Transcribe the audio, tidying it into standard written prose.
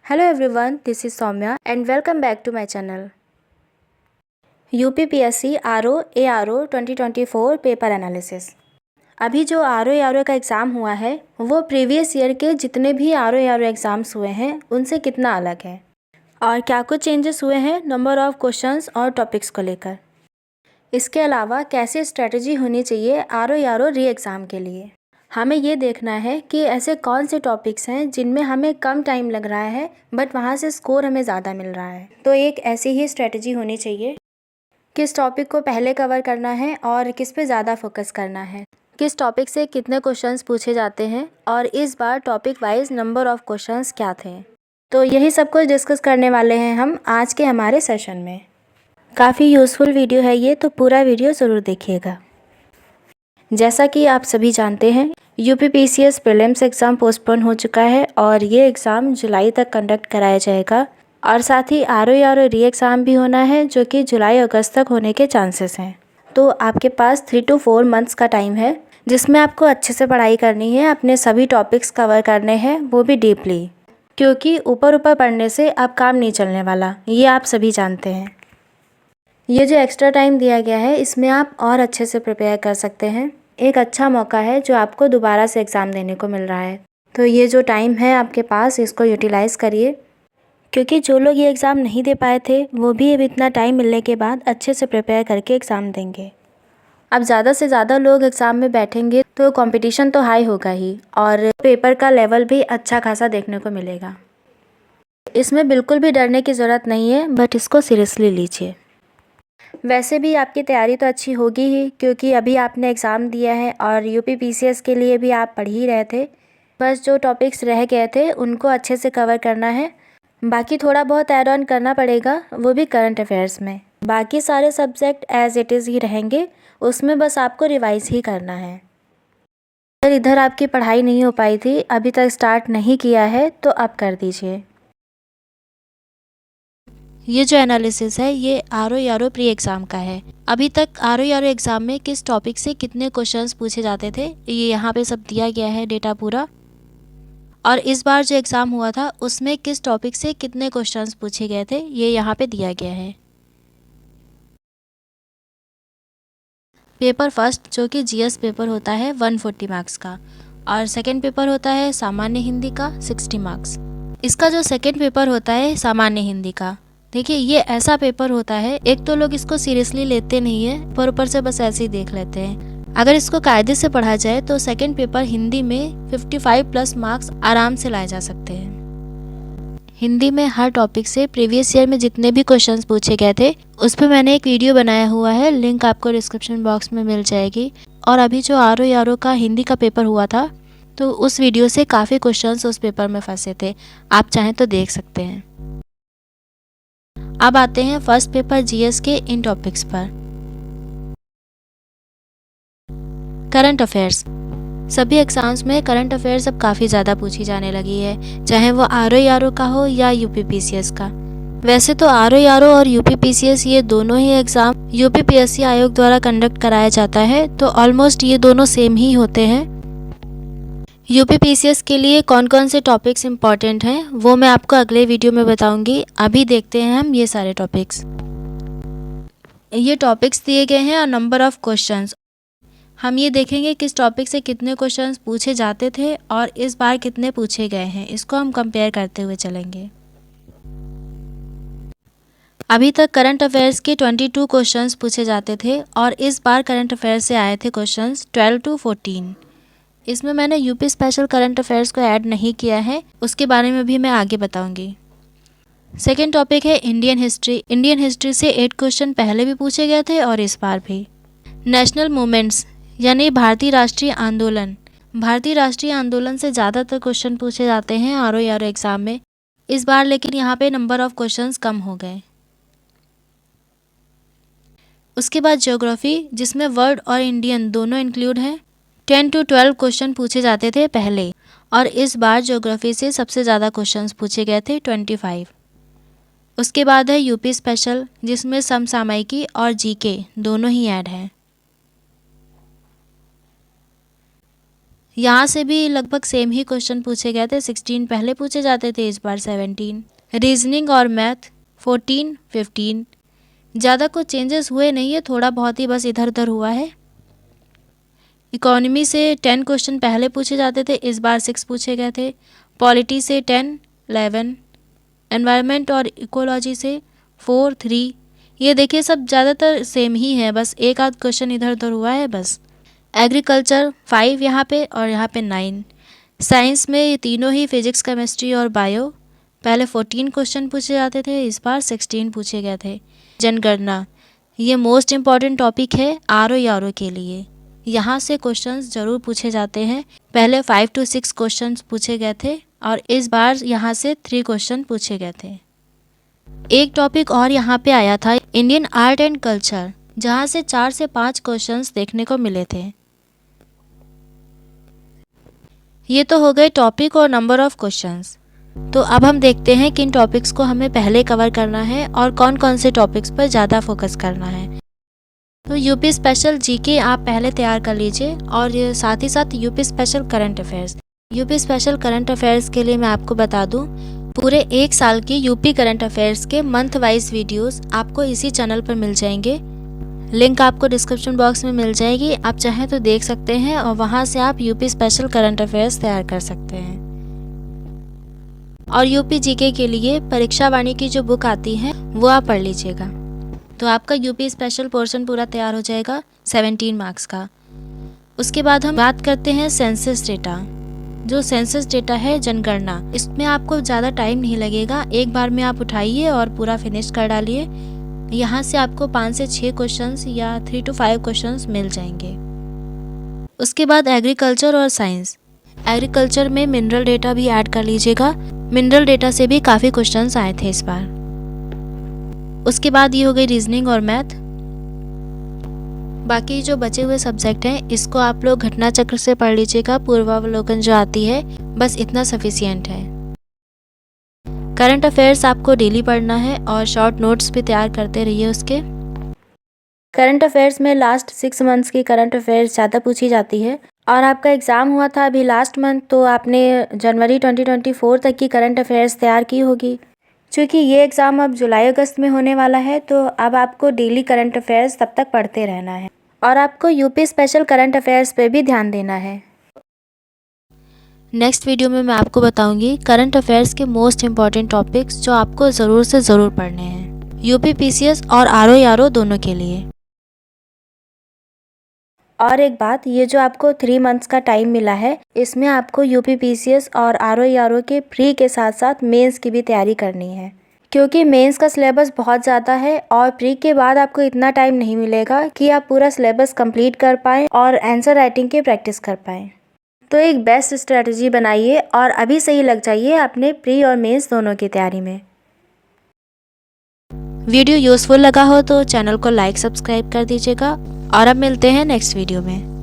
Hello everyone, this is Soumya and welcome back to my channel. UPPSC RO ARO 2024 paper analysis. अभी जो RO ARO का exam हुआ है वो previous year के जितने भी RO ARO एग्ज़ाम्स हुए हैं उनसे कितना अलग है और क्या कुछ चेंजेस हुए हैं नंबर ऑफ़ क्वेश्चंस और टॉपिक्स को लेकर। इसके अलावा कैसी स्ट्रेटजी होनी चाहिए RO ARO री एग्ज़ाम के लिए। हमें ये देखना है कि ऐसे कौन से टॉपिक्स हैं जिनमें हमें कम टाइम लग रहा है बट वहाँ से स्कोर हमें ज़्यादा मिल रहा है। तो एक ऐसी ही स्ट्रेटजी होनी चाहिए, किस टॉपिक को पहले कवर करना है और किस पे ज़्यादा फोकस करना है, किस टॉपिक से कितने क्वेश्चंस पूछे जाते हैं और इस बार topic wise number of questions क्या थे। तो यही सब कुछ डिस्कस करने वाले हैं हम आज के हमारे सेशन में। काफ़ी यूज़फुल वीडियो है ये, तो पूरा वीडियो ज़रूर देखिएगा। जैसा कि आप सभी जानते हैं UPPCS प्रीलिम्स एग्ज़ाम पोस्टपोन हो चुका है और ये एग्ज़ाम जुलाई तक कंडक्ट कराया जाएगा और साथ ही RO ARO री एग्ज़ाम भी होना है जो कि जुलाई अगस्त तक होने के चांसेस हैं। तो आपके पास 3 to 4 मंथ्स का टाइम है जिसमें आपको अच्छे से पढ़ाई करनी है, अपने सभी टॉपिक्स कवर करने हैं, वो भी डीपली, क्योंकि ऊपर ऊपर पढ़ने से अब काम नहीं चलने वाला, ये आप सभी जानते हैं। ये जो एक्स्ट्रा टाइम दिया गया है इसमें आप और अच्छे से प्रिपेयर कर सकते हैं। एक अच्छा मौका है जो आपको दोबारा से एग्ज़ाम देने को मिल रहा है। तो ये जो टाइम है आपके पास, इसको यूटिलाइज़ करिए, क्योंकि जो लोग ये एग्ज़ाम नहीं दे पाए थे वो भी अब इतना टाइम मिलने के बाद अच्छे से प्रिपेयर करके एग्ज़ाम देंगे। अब ज़्यादा से ज़्यादा लोग एग्ज़ाम में बैठेंगे तो कंपटीशन तो हाई होगा ही और पेपर का लेवल भी अच्छा खासा देखने को मिलेगा। इसमें बिल्कुल भी डरने की ज़रूरत नहीं है, बट इसको सीरियसली लीजिए। वैसे भी आपकी तैयारी तो अच्छी होगी ही, क्योंकि अभी आपने एग्ज़ाम दिया है और UPPCS के लिए भी आप पढ़ ही रहे थे। बस जो टॉपिक्स रह गए थे उनको अच्छे से कवर करना है, बाकी थोड़ा बहुत ऐड ऑन करना पड़ेगा, वो भी करंट अफेयर्स में। बाकी सारे सब्जेक्ट एज इट इज़ ही रहेंगे, उसमें बस आपको रिवाइज़ ही करना है। अगर इधर आपकी पढ़ाई नहीं हो पाई थी, अभी तक स्टार्ट नहीं किया है, तो अब कर दीजिए। ये जो एनालिसिस है ये RO ARO प्री एग्ज़ाम का है। अभी तक RO ARO एग्ज़ाम में किस टॉपिक से कितने क्वेश्चंस पूछे जाते थे ये यहाँ पे सब दिया गया है डेटा पूरा, और इस बार जो एग्ज़ाम हुआ था उसमें किस टॉपिक से कितने क्वेश्चंस पूछे गए थे ये यहाँ पे दिया गया है। पेपर फर्स्ट जो कि GS पेपर होता है 140 मार्क्स का, और सेकेंड पेपर होता है सामान्य हिंदी का 60 मार्क्स। इसका जो सेकेंड पेपर होता है सामान्य हिंदी का, देखिए ये ऐसा पेपर होता है, एक तो लोग इसको सीरियसली लेते नहीं है, पर ऊपर से बस ऐसे ही देख लेते हैं। अगर इसको कायदे से पढ़ा जाए तो सेकंड पेपर हिंदी में 55+ मार्क्स आराम से लाए जा सकते हैं। हिंदी में हर टॉपिक से प्रीवियस ईयर में जितने भी क्वेश्चंस पूछे गए थे उस पर मैंने एक वीडियो बनाया हुआ है, लिंक आपको डिस्क्रिप्शन बॉक्स में मिल जाएगी। और अभी जो RO ARO का हिंदी का पेपर हुआ था तो उस वीडियो से काफ़ी क्वेश्चंस उस पेपर में फंसे थे, आप चाहें तो देख सकते हैं। अब आते हैं फर्स्ट पेपर GS के इन टॉपिक्स पर। Current affairs. सभी एग्जाम्स में करंट अफेयर्स अब काफ़ी ज़्यादा पूछी जाने लगी है, चाहे वो RO ARO का हो या UPPCS का। वैसे तो RO ARO और UPPCS ये दोनों ही एग्ज़ाम UPPSC आयोग द्वारा कंडक्ट कराया जाता है, तो ऑलमोस्ट ये दोनों सेम ही होते हैं। UPPCS के लिए कौन कौन से टॉपिक्स इम्पॉर्टेंट हैं वो मैं आपको अगले वीडियो में बताऊंगी। अभी देखते हैं हम ये सारे टॉपिक्स। ये टॉपिक्स दिए गए हैं और नंबर ऑफ़ क्वेश्चंस। हम ये देखेंगे किस टॉपिक से कितने क्वेश्चंस पूछे जाते थे और इस बार कितने पूछे गए हैं, इसको हम कंपेयर करते हुए चलेंगे। अभी तक करंट अफेयर्स के 22 क्वेश्चंस पूछे जाते थे और इस बार करंट अफेयर्स से आए थे क्वेश्चंस 12 to 14। इसमें मैंने यूपी स्पेशल करंट अफेयर्स को ऐड नहीं किया है, उसके बारे में भी मैं आगे बताऊंगी। सेकेंड टॉपिक है इंडियन हिस्ट्री। इंडियन हिस्ट्री से 8 क्वेश्चन पहले भी पूछे गए थे और इस बार भी। नेशनल मूवमेंट्स यानी भारतीय राष्ट्रीय आंदोलन। भारतीय राष्ट्रीय आंदोलन से ज़्यादातर क्वेश्चन पूछे जाते हैं RO ARO एग्ज़ाम में इस बार, लेकिन यहाँ पे नंबर ऑफ़ क्वेश्चंस कम हो गए। उसके बाद ज्योग्राफी, जिसमें वर्ल्ड और इंडियन दोनों इंक्लूड हैं। 10 to 12 क्वेश्चन पूछे जाते थे पहले, और इस बार ज्योग्राफी से सबसे ज़्यादा क्वेश्चंस पूछे गए थे 25। उसके बाद है यूपी स्पेशल, जिसमें समसामयिकी और GK दोनों ही ऐड हैं। यहाँ से भी लगभग सेम ही क्वेश्चन पूछे गए थे। 16 पहले पूछे जाते थे, इस बार 17। रीजनिंग और मैथ 14, 15। ज़्यादा कुछ चेंजेस हुए नहीं है, थोड़ा बहुत ही बस इधर उधर हुआ है। इकोनॉमी से 10 क्वेश्चन पहले पूछे जाते थे, इस बार 6 पूछे गए थे। पॉलिटी से 10, 11। एनवायरनमेंट और इकोलॉजी से 4, 3। ये देखिए सब ज़्यादातर सेम ही है, बस एक आध क्वेश्चन इधर उधर हुआ है बस। एग्रीकल्चर 5 यहाँ पे और यहाँ पे 9। साइंस में ये तीनों ही फिजिक्स, केमिस्ट्री और बायो पहले 14 क्वेश्चन पूछे जाते थे, इस बार 16 पूछे गए थे। जनगणना ये मोस्ट इम्पॉर्टेंट टॉपिक है आरओ के लिए, यहाँ से क्वेश्चंस ज़रूर पूछे जाते हैं। पहले 5 to 6 क्वेश्चंस पूछे गए थे और इस बार यहाँ से 3 क्वेश्चन पूछे गए थे। एक टॉपिक और यहाँ पे आया था इंडियन आर्ट एंड कल्चर, जहाँ से 4 से 5 क्वेश्चंस देखने को मिले थे। ये तो हो गए टॉपिक और नंबर ऑफ क्वेश्चंस। तो अब हम देखते हैं किन टॉपिक्स को हमें पहले कवर करना है और कौन कौन से टॉपिक्स पर ज़्यादा फोकस करना है। तो यूपी स्पेशल जीके आप पहले तैयार कर लीजिए और साथ ही साथ UP special current affairs. UP special current affairs के लिए मैं आपको बता दूं, पूरे 1 साल की यूपी करंट अफेयर्स के मंथ वाइज वीडियोस आपको इसी चैनल पर मिल जाएंगे। लिंक आपको डिस्क्रिप्शन बॉक्स में मिल जाएगी, आप चाहें तो देख सकते हैं और वहां से आप यूपी स्पेशल करंट अफेयर्स तैयार कर सकते हैं। और यूपी जीके के लिए परीक्षा वाणी की जो बुक आती है वो आप पढ़ लीजिएगा, तो आपका यूपी स्पेशल पोर्शन पूरा तैयार हो जाएगा 17 मार्क्स का। उसके बाद हम बात करते हैं सेंसस डेटा। जो सेंसस डेटा है जनगणना, इसमें आपको ज़्यादा टाइम नहीं लगेगा, एक बार में आप उठाइए और पूरा फिनिश कर डालिए। यहाँ से आपको 5 से 6 क्वेश्चंस या 3 to 5 क्वेश्चंस मिल जाएंगे। उसके बाद एग्रीकल्चर और साइंस। एग्रीकल्चर में मिनरल डेटा भी ऐड कर लीजिएगा, मिनरल डेटा से भी काफ़ी क्वेश्चंस आए थे इस बार। उसके बाद ये हो गई रीजनिंग और मैथ। बाकी जो बचे हुए सब्जेक्ट हैं इसको आप लोग घटना चक्र से पढ़ लीजिएगा, पूर्वावलोकन जो आती है, बस इतना सफिशियंट है। करंट अफेयर्स आपको डेली पढ़ना है और शॉर्ट नोट्स भी तैयार करते रहिए उसके। करंट अफेयर्स में लास्ट 6 मंथ्स की करंट अफेयर्स ज़्यादा पूछी जाती है और आपका एग्ज़ाम हुआ था अभी लास्ट मंथ, तो आपने जनवरी 2024 तक की करंट अफेयर्स तैयार की होगी। क्योंकि ये एग्ज़ाम अब जुलाई अगस्त में होने वाला है, तो अब आपको डेली करंट अफेयर्स तब तक पढ़ते रहना है और आपको यूपी स्पेशल करंट अफेयर्स पे भी ध्यान देना है। नेक्स्ट वीडियो में मैं आपको बताऊंगी करंट अफेयर्स के मोस्ट इम्पॉर्टेंट टॉपिक्स जो आपको ज़रूर से ज़रूर पढ़ने हैं, यूपी पीसीएस और आरओ दोनों के लिए। और एक बात, ये जो आपको 3 मंथ्स का टाइम मिला है, इसमें आपको यूपी पीसीएस और आरओ के प्री के साथ साथ मेंस की भी तैयारी करनी है, क्योंकि मेंस का सिलेबस बहुत ज़्यादा है और प्री के बाद आपको इतना टाइम नहीं मिलेगा कि आप पूरा सिलेबस कंप्लीट कर पाएँ और आंसर राइटिंग की प्रैक्टिस कर पाएँ। तो एक बेस्ट स्ट्रेटजी बनाइए और अभी से ही लग जाइए अपने प्री और मेंस दोनों की तैयारी में। वीडियो यूज़फुल लगा हो तो चैनल को लाइक सब्सक्राइब कर दीजिएगा और अब मिलते हैं नेक्स्ट वीडियो में।